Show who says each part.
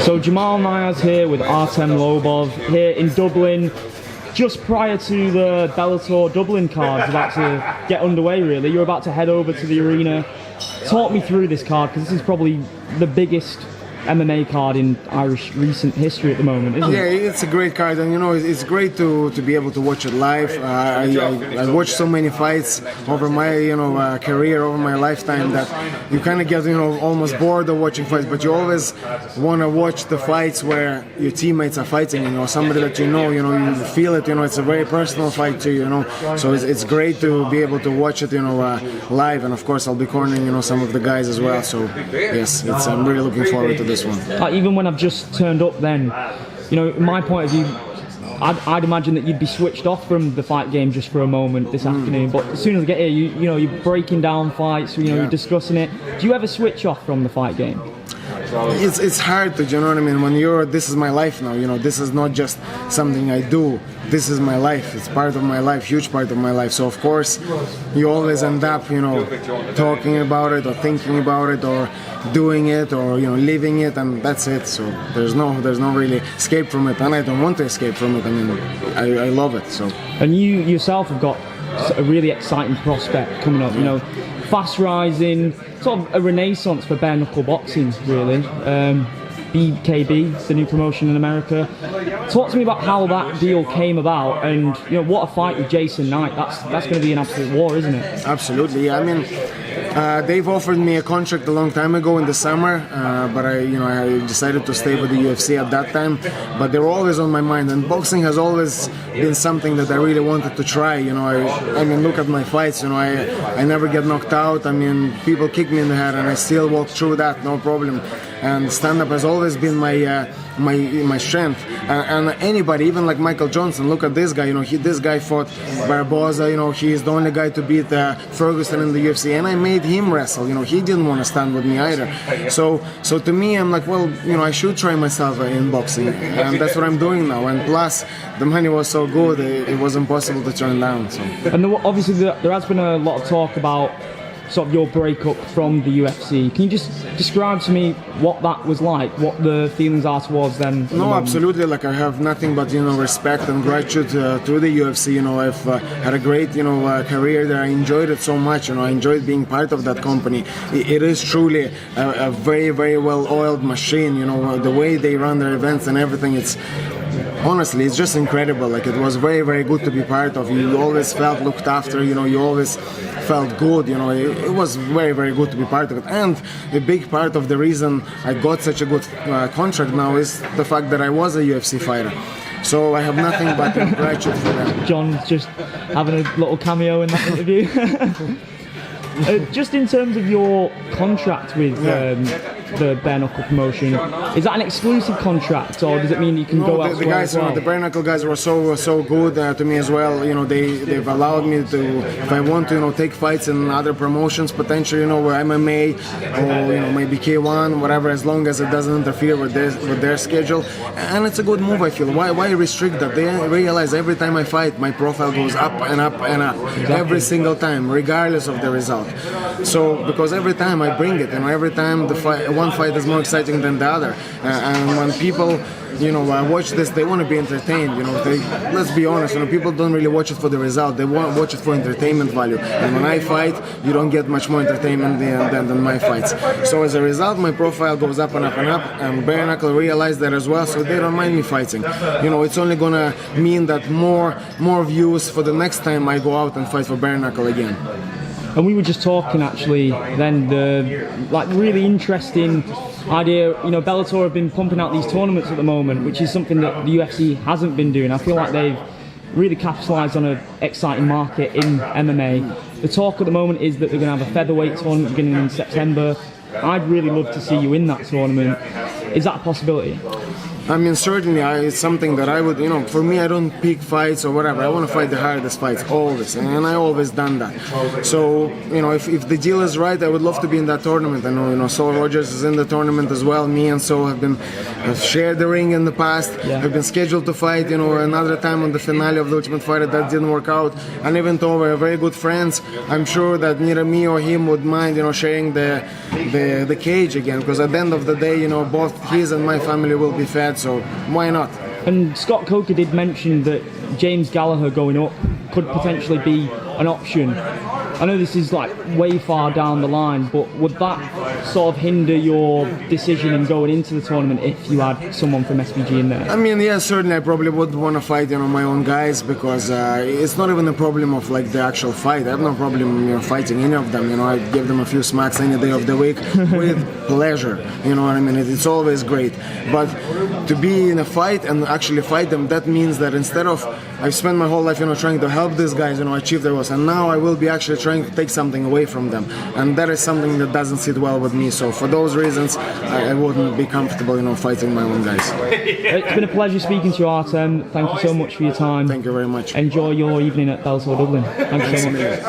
Speaker 1: So Jamal Niaz here with Artem Lobov here in Dublin, just prior to the Bellator Dublin cards about to get underway really. You're about to head over to the arena. Talk me through this card, because this is probably the biggest MMA card in Irish recent history at the moment, isn't it?
Speaker 2: Yeah, it's a great card, and you know, it's great to be able to watch it live. I watched so many fights over my career, over my lifetime, that you kind of get almost bored of watching fights, but you always want to watch the fights where your teammates are fighting, somebody that you feel it, it's a very personal fight too, so it's great to be able to watch it live, and of course I'll be cornering some of the guys as well, so yes, I'm really looking forward to this.
Speaker 1: Even when I've just turned up then, in my point of view, I'd imagine that you'd be switched off from the fight game just for a moment this afternoon, but as soon as I get here, you're breaking down fights, you're discussing it. Do you ever switch off from the fight game?
Speaker 2: It's hard to, you know what I mean, when this is my life now, this is not just something I do, this is my life, it's part of my life, huge part of my life, so of course you always end up, talking about it or thinking about it or doing it or, living it, and that's it, so there's no really escape from it, and I don't want to escape from it. I mean, I love it, so. And
Speaker 1: you yourself have got a really exciting prospect coming up, fast rising, sort of a renaissance for bare knuckle boxing, really. BKB, the new promotion in America. Talk to me about how that deal came about, and what a fight with Jason Knight. That's going to be an absolute war, isn't it?
Speaker 2: Absolutely. Yeah. I mean, they've offered me a contract a long time ago in the summer, but I decided to stay with the UFC at that time. But they were always on my mind, and boxing has always been something that I really wanted to try. I mean, look at my fights. I never get knocked out. I mean, people kick me in the head, and I still walk through that, no problem. And stand-up has always been my strength. And anybody, even like Michael Johnson, look at this guy. This guy fought Barboza. He's the only guy to beat Ferguson in the UFC, and I made him wrestle. He didn't want to stand with me either. So to me, I'm like, well, I should try myself in boxing, and that's what I'm doing now. And plus, the money was so good, it was impossible to turn down. So.
Speaker 1: And obviously, there has been a lot of talk about sort of your breakup from the UFC. Can you just describe to me what that was like, what the feelings are towards them?
Speaker 2: No, absolutely. Like, I have nothing but respect and gratitude to the UFC. I've had a great career there. I enjoyed it so much. I enjoyed being part of that company. It is truly a very, very well-oiled machine. The way they run their events and everything. Honestly, it's just incredible. Like, it was very, very good to be part of. You always felt looked after. You always felt good. It was very, very good to be part of it. And a big part of the reason I got such a good contract now is the fact that I was a UFC fighter. So I have nothing but gratitude for them.
Speaker 1: John's just having a little cameo in that interview. Just in terms of your contract with the bare knuckle promotion, is that an exclusive contract, or does it mean you can go elsewhere?
Speaker 2: The guys,
Speaker 1: as well?
Speaker 2: The bare knuckle guys were so good to me as well. They've allowed me to, if I want to, take fights in other promotions, potentially, where MMA or maybe K1, whatever, as long as it doesn't interfere with their schedule. And it's a good move, I feel. Why restrict that? They realize every time I fight, my profile goes up and up and up, exactly. Every single time, regardless of the result. So, because every time I bring it, every time one fight is more exciting than the other, and when people, watch this, they want to be entertained. Let's be honest, people don't really watch it for the result; they want to watch it for entertainment value. And when I fight, you don't get much more entertainment than my fights. So as a result, my profile goes up and up and up, and bare knuckle realize that as well, so they don't mind me fighting. It's only gonna mean that more views for the next time I go out and fight for bare knuckle again.
Speaker 1: And we were just talking actually then, the really interesting idea, Bellator have been pumping out these tournaments at the moment, which is something that the UFC hasn't been doing. I feel like they've really capitalised on an exciting market in MMA. The talk at the moment is that they're going to have a featherweight tournament beginning in September. I'd really love to see you in that tournament. Is that a possibility?
Speaker 2: I mean, certainly, it's something that I would, for me, I don't pick fights or whatever. I want to fight the hardest fights, always, and I always done that. So, if the deal is right, I would love to be in that tournament. I know, Saul Rogers is in the tournament as well. Me and Saul have shared the ring in the past. Yeah. I've been scheduled to fight, another time on the finale of the Ultimate Fighter. That didn't work out. And even though we're very good friends, I'm sure that neither me or him would mind, sharing the cage again. Because at the end of the day, both his and my family will be fed, so why not?
Speaker 1: And Scott Coker did mention that James Gallagher going up could potentially be an option. I know this is like way far down the line, but would that sort of hinder your decision in going into the tournament if you had someone from SBG in there?
Speaker 2: I mean, yeah, certainly I probably would want to fight, my own guys, because it's not even a problem of like the actual fight. I have no problem, fighting any of them. I give them a few smacks any day of the week with pleasure. You know what I mean? It's always great. But to be in a fight and actually fight them, that means that instead of I've spent my whole life, trying to help these guys, achieve their goals, and now I will be actually trying to take something away from them, and that is something that doesn't sit well with me. So for those reasons, I wouldn't be comfortable, fighting my own guys.
Speaker 1: It's been a pleasure speaking to you, Artem. Thank you so much for your time.
Speaker 2: Thank you very much.
Speaker 1: Enjoy your evening at Bellator Dublin. Thank you so much.